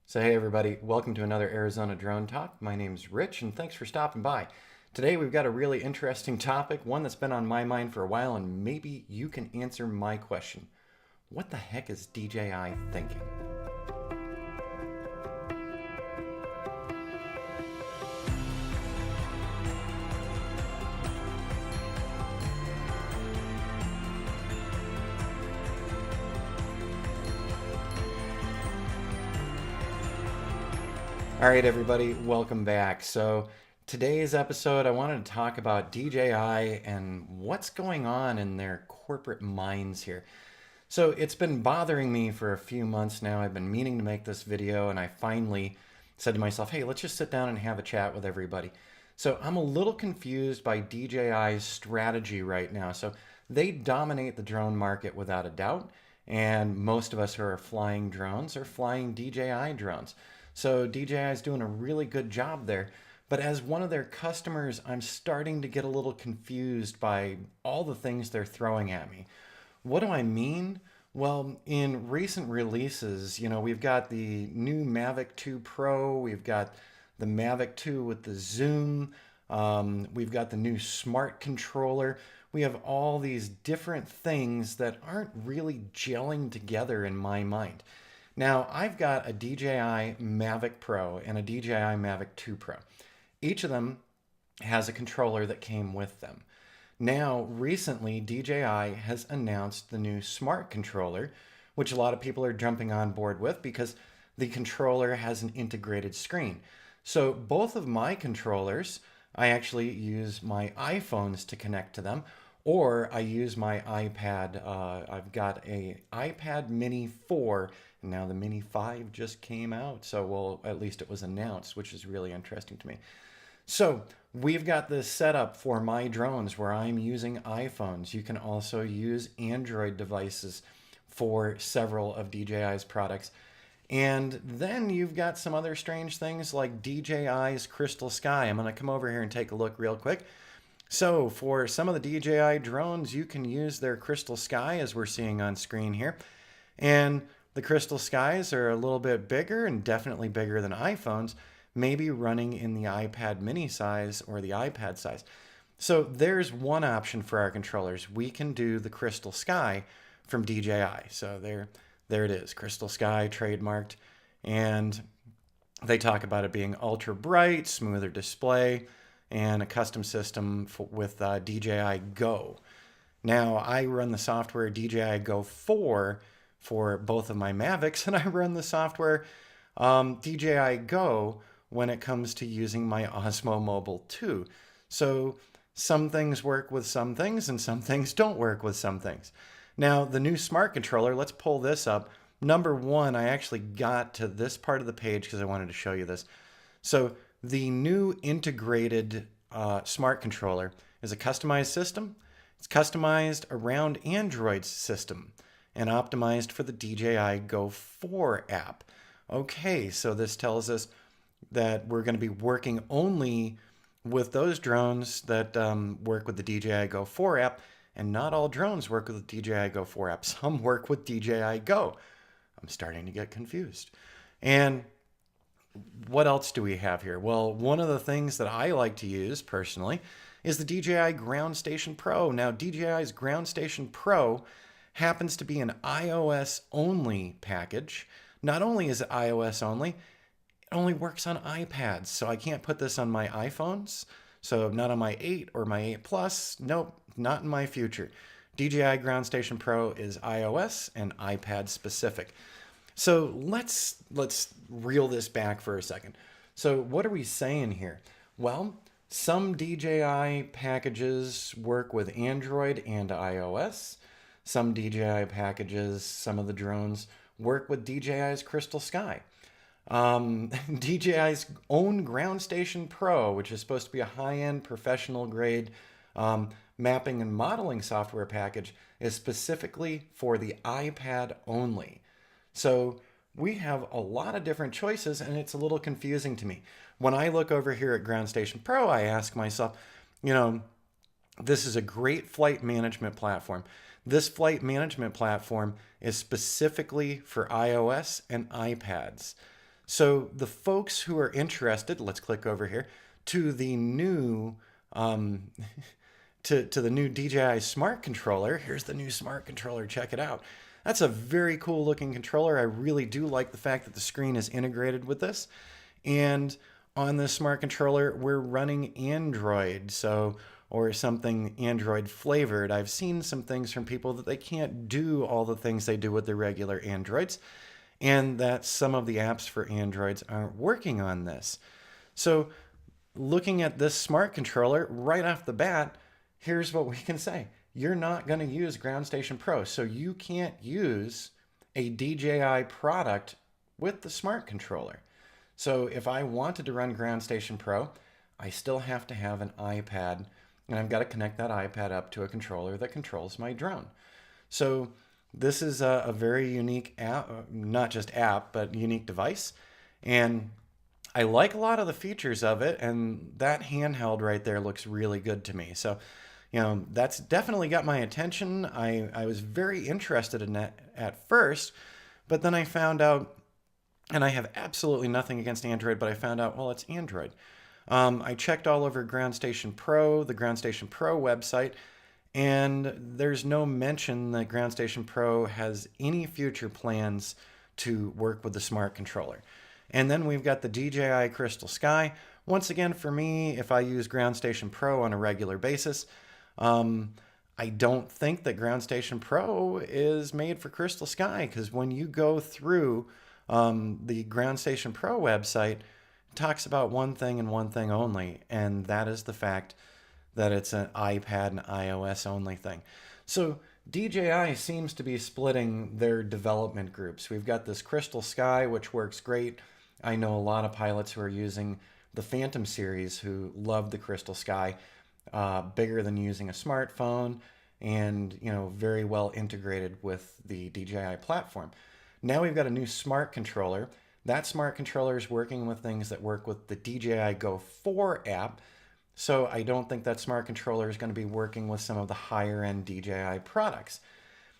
So hey everybody, welcome to another Arizona Drone Talk. My name's Rich and thanks for stopping by. Today we've got a really interesting topic, one that's been on my mind for a while, and maybe you can answer my question. What the heck is DJI thinking? All right, everybody, welcome back. So today's episode, I wanted to talk about DJI and what's going on in their corporate minds here. So it's been bothering me for a few months now. I've been meaning to make this video, and I finally said to myself, hey, let's just sit down and have a chat with everybody. So I'm a little confused by DJI's strategy right now. So they dominate the drone market without a doubt, and most of us who are flying drones are flying DJI drones. So DJI is doing a really good job there. But as one of their customers, I'm starting to get a little confused by all the things they're throwing at me. What do I mean? Well, in recent releases, we've got the new Mavic 2 Pro, we've got the Mavic 2 with the zoom, we've got the new Smart Controller. We have all these different things that aren't really gelling together in my mind. Now, I've got a DJI Mavic Pro and a DJI Mavic 2 Pro. Each of them has a controller that came with them. Now, recently, DJI has announced the new Smart Controller, which a lot of people are jumping on board with because the controller has an integrated screen. So both of my controllers, I actually use my iPhones to connect to them, or I use my iPad. I've got a iPad Mini 4, and now the Mini 5 just came out. So, well, at least it was announced, which is really interesting to me. So we've got this set up for my drones where I'm using iPhones. You can also use Android devices for several of DJI's products. And then you've got some other strange things like DJI's Crystal Sky. I'm going to come over here and take a look real quick. So for some of the DJI drones, you can use their Crystal Sky as we're seeing on screen here. And the Crystal Skies are a little bit bigger and definitely bigger than iPhones, maybe running in the iPad mini size or the iPad size. So there's one option for our controllers. We can do the Crystal Sky from DJI. So there it is, Crystal Sky trademarked. And they talk about it being ultra bright, smoother display, and a custom system with DJI Go. Now, I run the software DJI Go4 for both of my Mavics, and I run the software DJI Go when it comes to using my Osmo Mobile 2. So some things work with some things, and some things don't work with some things. Now, the new Smart Controller, let's pull this up. Number one, I actually got to this part of the page because I wanted to show you this. So the new integrated Smart Controller is a customized system. It's customized around Android's system and optimized for the DJI Go4 app. Okay, so this tells us that we're going to be working only with those drones that work with the DJI Go4 app, and not all drones work with the DJI Go4 app. Some work with DJI Go. I'm starting to get confused. And what else do we have here? Well, one of the things that I like to use personally is the DJI Ground Station Pro. Now, DJI's Ground Station Pro happens to be an iOS only package. Not only is it iOS only, it only works on iPads. So I can't put this on my iPhones. So not on my 8 or my 8 Plus. Nope, not in my future. DJI Ground Station Pro is iOS and iPad specific. So let's reel this back for a second. So what are we saying here? Well, some DJI packages work with Android and iOS. Some DJI packages, some of the drones, work with DJI's Crystal Sky. DJI's own Ground Station Pro, which is supposed to be a high-end professional grade mapping and modeling software package, is specifically for the iPad only. So we have a lot of different choices, and it's a little confusing to me. When I look over here at Ground Station Pro, I ask myself, this is a great flight management platform. This flight management platform is specifically for iOS and iPads. So the folks who are interested, let's click over here to the new um, to the new DJI Smart Controller. Here's the new Smart Controller. Check it out. That's a very cool looking controller. I really do like the fact that the screen is integrated with this. And on this Smart Controller, we're running Android, or something Android flavored. I've seen some things from people that they can't do all the things they do with their regular Androids, and that some of the apps for Androids aren't working on this. So looking at this Smart Controller right off the bat, here's what we can say. You're not going to use Ground Station Pro, so you can't use a DJI product with the Smart Controller. So if I wanted to run Ground Station Pro, I still have to have an iPad, and I've got to connect that iPad up to a controller that controls my drone. So this is a very unique app, not just app, but unique device. And I like a lot of the features of it, and that handheld right there looks really good to me. So, that's definitely got my attention. I was very interested in that at first, but then I found out, and I have absolutely nothing against Android, but I found out, well, it's Android. I checked all over Ground Station Pro, the Ground Station Pro website, and there's no mention that Ground Station Pro has any future plans to work with the Smart Controller. And then we've got the DJI Crystal Sky. Once again, for me, if I use Ground Station Pro on a regular basis, I don't think that Ground Station Pro is made for Crystal Sky, because when you go through the Ground Station Pro website, it talks about one thing and one thing only, and that is the fact that it's an iPad and iOS only thing. So DJI seems to be splitting their development groups. We've got this Crystal Sky, which works great. I know a lot of pilots who are using the Phantom series who love the Crystal Sky, bigger than using a smartphone, and very well integrated with the DJI platform. Now we've got a new Smart Controller. That Smart Controller is working with things that work with the DJI Go4 app. So I don't think that Smart Controller is going to be working with some of the higher end DJI products.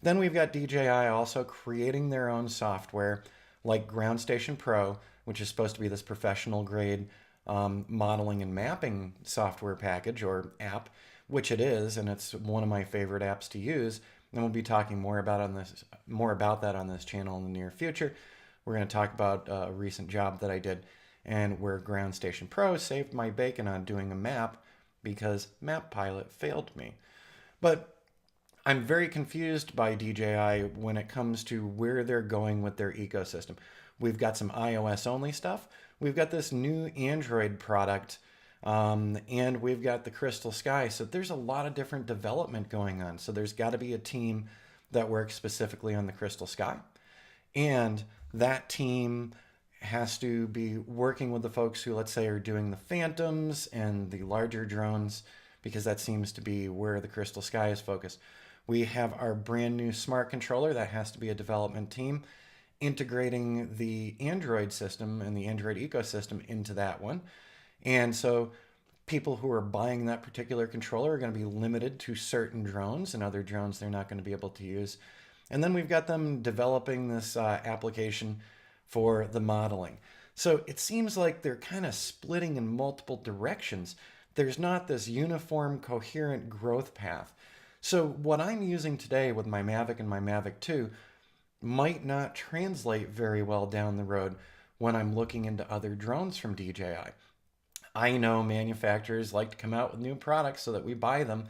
Then we've got DJI also creating their own software like Ground Station Pro, which is supposed to be this professional grade modeling and mapping software package or app, which it is, and it's one of my favorite apps to use. And we'll be talking more about that on this channel in the near future. We're going to talk about a recent job that I did, and where Ground Station Pro saved my bacon on doing a map because Map Pilot failed me. But I'm very confused by DJI when it comes to where they're going with their ecosystem. We've got some iOS only stuff. We've got this new Android product, and we've got the Crystal Sky. So there's a lot of different development going on. So there's got to be a team that works specifically on the Crystal Sky. And that team has to be working with the folks who, let's say, are doing the Phantoms and the larger drones, because that seems to be where the Crystal Sky is focused. We have our brand new Smart Controller. That has to be a development team integrating the Android system and the Android ecosystem into that one. And so people who are buying that particular controller are going to be limited to certain drones, and other drones they're not going to be able to use. And then we've got them developing this application for the modeling. So it seems like they're kind of splitting in multiple directions. There's not this uniform, coherent growth path. So what I'm using today with my Mavic and my Mavic 2 might not translate very well down the road when I'm looking into other drones from DJI. I know manufacturers like to come out with new products so that we buy them.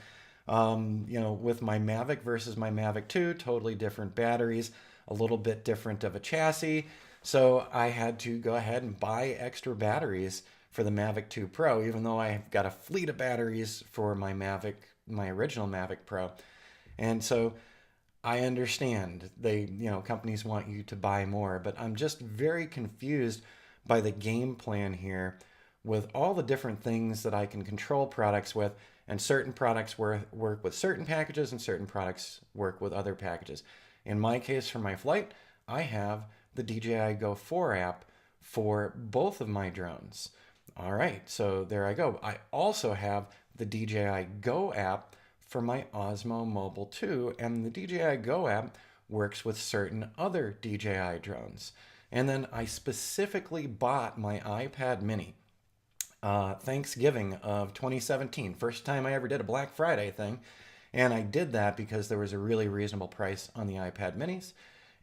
With my Mavic versus my Mavic 2, totally different batteries, a little bit different of a chassis. So I had to go ahead and buy extra batteries for the Mavic 2 Pro, even though I've got a fleet of batteries for my my original Mavic Pro. And so I understand companies want you to buy more, but I'm just very confused by the game plan here with all the different things that I can control products with, and certain products work with certain packages and certain products work with other packages. In my case, for my flight, I have the DJI Go4 app for both of my drones. All right, so there I go. I also have the DJI Go app for my Osmo Mobile 2, and the DJI Go app works with certain other DJI drones. And then I specifically bought my iPad mini Thanksgiving of 2017. First time I ever did a Black Friday thing. And I did that because there was a really reasonable price on the iPad minis.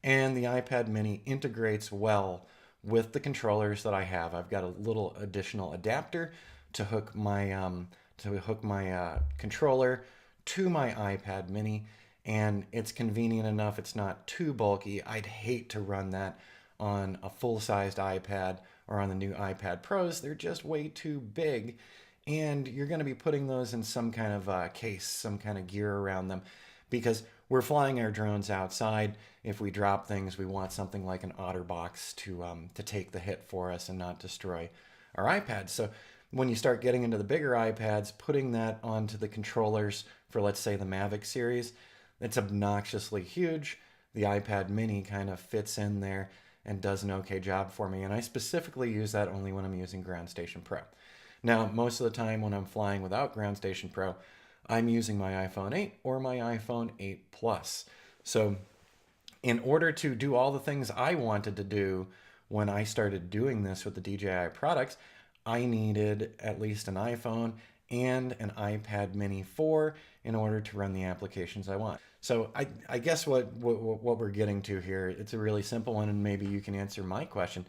And the iPad mini integrates well with the controllers that I have. I've got a little additional adapter to hook my controller to my iPad mini, and it's convenient enough. It's not too bulky. I'd hate to run that on a full-sized iPad or on the new iPad Pros. They're just way too big, and you're going to be putting those in some kind of case, some kind of gear around them, because we're flying our drones outside. If we drop things, we want something like an OtterBox to take the hit for us and not destroy our iPads. So when you start getting into the bigger iPads, putting that onto the controllers for, let's say, the Mavic series, it's obnoxiously huge. The iPad mini kind of fits in there and does an okay job for me. And I specifically use that only when I'm using Ground Station Pro. Now, most of the time when I'm flying without Ground Station Pro, I'm using my iPhone 8 or my iPhone 8 Plus. So in order to do all the things I wanted to do when I started doing this with the DJI products, I needed at least an iPhone and an iPad mini 4 in order to run the applications I want. So I guess what we're getting to here, it's a really simple one, and maybe you can answer my question.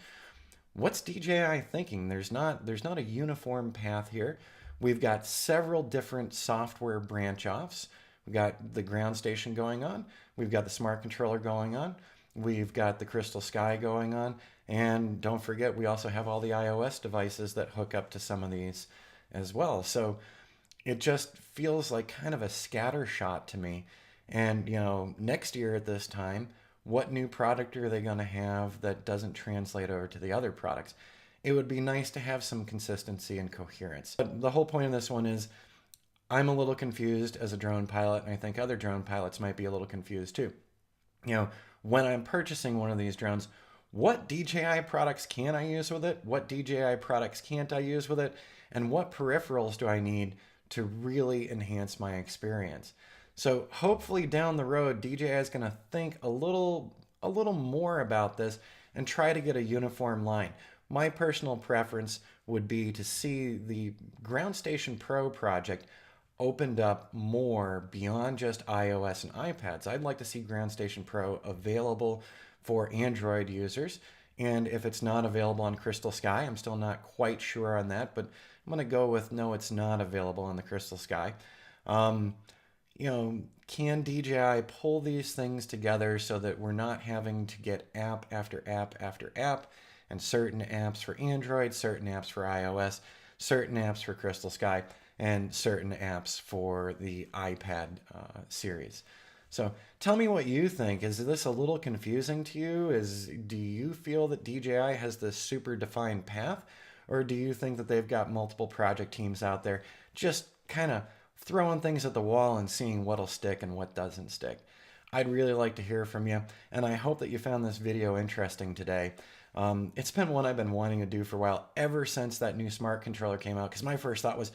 What's DJI thinking? There's not a uniform path here. We've got several different software branch offs. We've got the ground station going on. We've got the smart controller going on. We've got the Crystal Sky going on. And don't forget, we also have all the iOS devices that hook up to some of these as well. So it just feels like kind of a scatter shot to me. And, you know, next year at this time, what new product are they going to have that doesn't translate over to the other products? It would be nice to have some consistency and coherence. But the whole point of this one is I'm a little confused as a drone pilot, and I think other drone pilots might be a little confused too. You know, when I'm purchasing one of these drones, what DJI products can I use with it? What DJI products can't I use with it? And what peripherals do I need to really enhance my experience? So hopefully down the road, DJI is going to think a little more about this and try to get a uniform line. My personal preference would be to see the Ground Station Pro project opened up more beyond just iOS and iPads. I'd like to see Ground Station Pro available for Android users. And if it's not available on Crystal Sky, I'm still not quite sure on that, but I'm going to go with no, it's not available on the Crystal Sky. You know, can DJI pull these things together so that we're not having to get app after app after app, and certain apps for Android, certain apps for iOS, certain apps for Crystal Sky, and certain apps for the iPad series. So tell me what you think. Is this a little confusing to you? Do you feel that DJI has this super defined path? Or do you think that they've got multiple project teams out there just kind of throwing things at the wall and seeing what'll stick and what doesn't stick? I'd really like to hear from you, and I hope that you found this video interesting today. It's been one I've been wanting to do for a while, ever since that new smart controller came out, because my first thought was,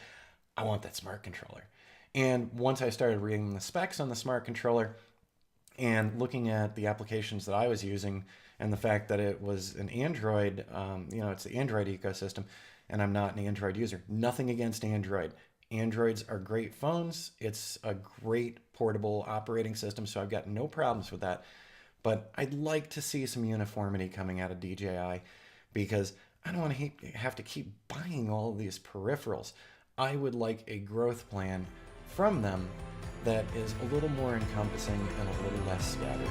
I want that smart controller. And once I started reading the specs on the smart controller and looking at the applications that I was using and the fact that it was an Android, it's the Android ecosystem, and I'm not an Android user. Nothing against Android. Androids are great phones. It's a great portable operating system, so I've got no problems with that. But I'd like to see some uniformity coming out of DJI, because I don't want to have to keep buying all of these peripherals. I would like a growth plan from them that is a little more encompassing and a little less scattered.